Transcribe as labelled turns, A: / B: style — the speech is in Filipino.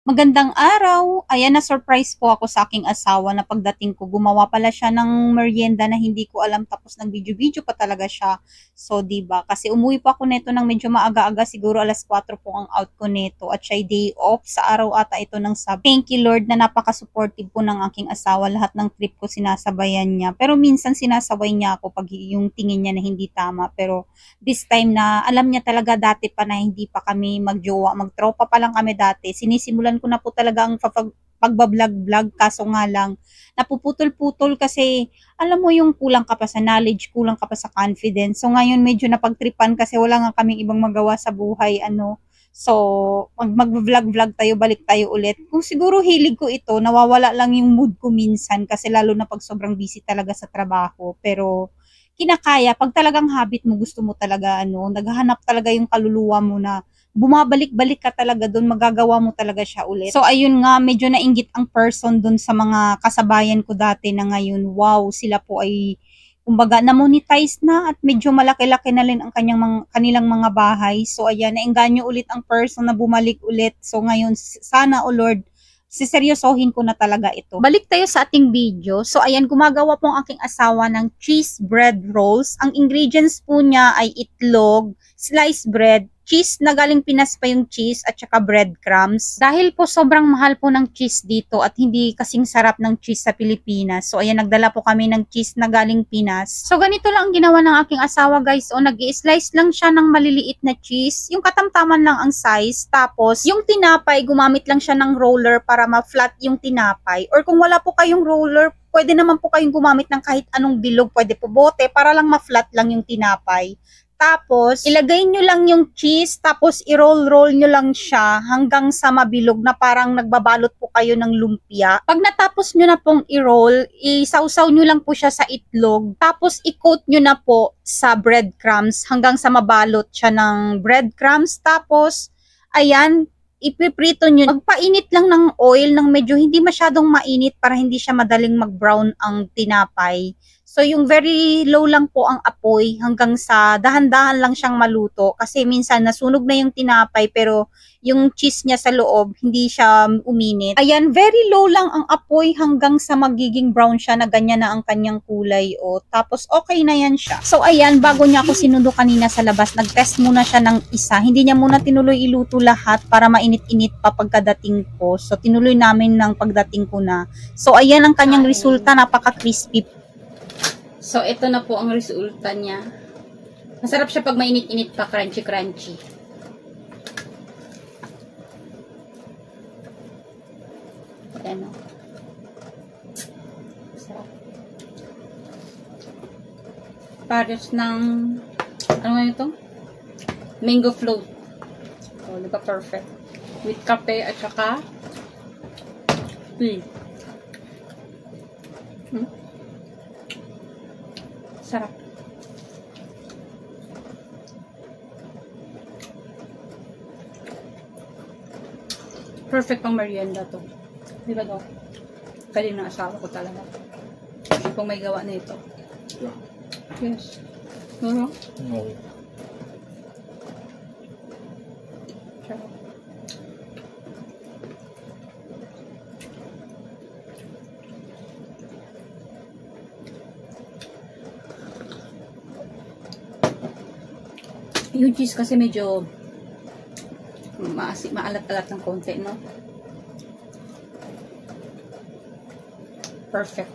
A: Magandang araw. Ayan, na-surprise po ako sa aking asawa na pagdating ko, gumawa pala siya ng merienda na hindi ko alam tapos nag-video-video pa talaga siya. So, 'di ba? Kasi umuwi po ako nito ng medyo maaga-aga, siguro alas 4 po ang out ko nito at siya day off sa araw ata ito ng Sabado. Thank you Lord na napaka-supportive po ng aking asawa. Lahat ng trip ko sinasabayan niya. Pero minsan sinasabay niya ako pag yung tingin niya na hindi tama. Pero this time na alam niya talaga dati pa na hindi pa kami magjowa, magtropa pa lang kami dati. Sinisimulan ko na po talaga ang pagbablog-vlog kaso nga lang napuputol-putol kasi alam mo yung kulang ka pa sa knowledge, kulang ka pa sa confidence. So ngayon medyo napagtripan kasi wala nga kaming ibang magawa sa buhay ano. So mag-vlog-vlog tayo, balik tayo ulit. Kung siguro hilig ko ito, nawawala lang yung mood ko minsan kasi lalo na pag sobrang busy talaga sa trabaho. Pero kinakaya pag talagang habit mo, gusto mo talaga ano, naghahanap talaga yung kaluluwa mo na bumabalik-balik ka talaga doon, magagawa mo talaga siya ulit. So ayun nga, medyo nainggit ang person doon sa mga kasabayan ko dati na ngayon, wow, sila po ay kumbaga na-monetize na at medyo malaki-laki na rin ang kanilang mga bahay. So ayan, naengganyo ulit ang person na bumalik ulit. So ngayon, sana o Lord, siseryosohin ko na talaga ito. Balik tayo sa ating video. So ayan, gumagawa po ang aking asawa ng cheese bread rolls. Ang ingredients po niya ay itlog, sliced bread, cheese na galing Pinas pa yung cheese at saka breadcrumbs. Dahil po sobrang mahal po ng cheese dito at hindi kasing sarap ng cheese sa Pilipinas. So ayan, nagdala po kami ng cheese na galing Pinas. So ganito lang ang ginawa ng aking asawa guys. O nag-i-slice lang siya ng maliliit na cheese. Yung katamtaman lang ang size. Tapos yung tinapay, gumamit lang siya ng roller para ma-flat yung tinapay. Or kung wala po kayong roller, pwede naman po kayong gumamit ng kahit anong bilog. Pwede po bote para lang ma-flat lang yung tinapay. Tapos, ilagay nyo lang yung cheese, tapos i-roll-roll nyo lang siya hanggang sa mabilog na parang nagbabalot po kayo ng lumpia. Pag natapos nyo na pong i-roll, isawsaw nyo lang po siya sa itlog, tapos i-coat nyo na po sa breadcrumbs hanggang sa mabalot siya ng breadcrumbs. Tapos, ayan, ipiprito nyo. Magpainit lang ng oil ng medyo hindi masyadong mainit para hindi siya madaling mag-brown ang tinapay. So, yung very low lang po ang apoy hanggang sa dahan-dahan lang siyang maluto. Kasi minsan nasunog na yung tinapay pero yung cheese niya sa loob, hindi siya uminit. Ayan, very low lang ang apoy hanggang sa magiging brown siya na ganyan na ang kanyang kulay. O, tapos okay na yan siya. So, ayan, bago niya ako sinundo kanina sa labas, nag-test muna siya ng isa. Hindi niya muna tinuloy iluto lahat para mainit-init pa pagkadating ko. So, tinuloy namin ng pagdating ko na. So, ayan ang kanyang resulta, napaka-crispy. So, ito na po ang resulta niya. Masarap siya pag mainit-init pa, crunchy-crunchy. Ayan o. Masarap. Pares ng, ano nga ito? Mango float. So, diba perfect. With kape at saka tea. Sarap. Perfect pang merienda to. Di ba daw? Kali ng asawa ko talaga. Kung may gawa na ito. Yes. No. Sarap. Yung cheese kasi medyo maalat-alat ng konti, no? Perfect.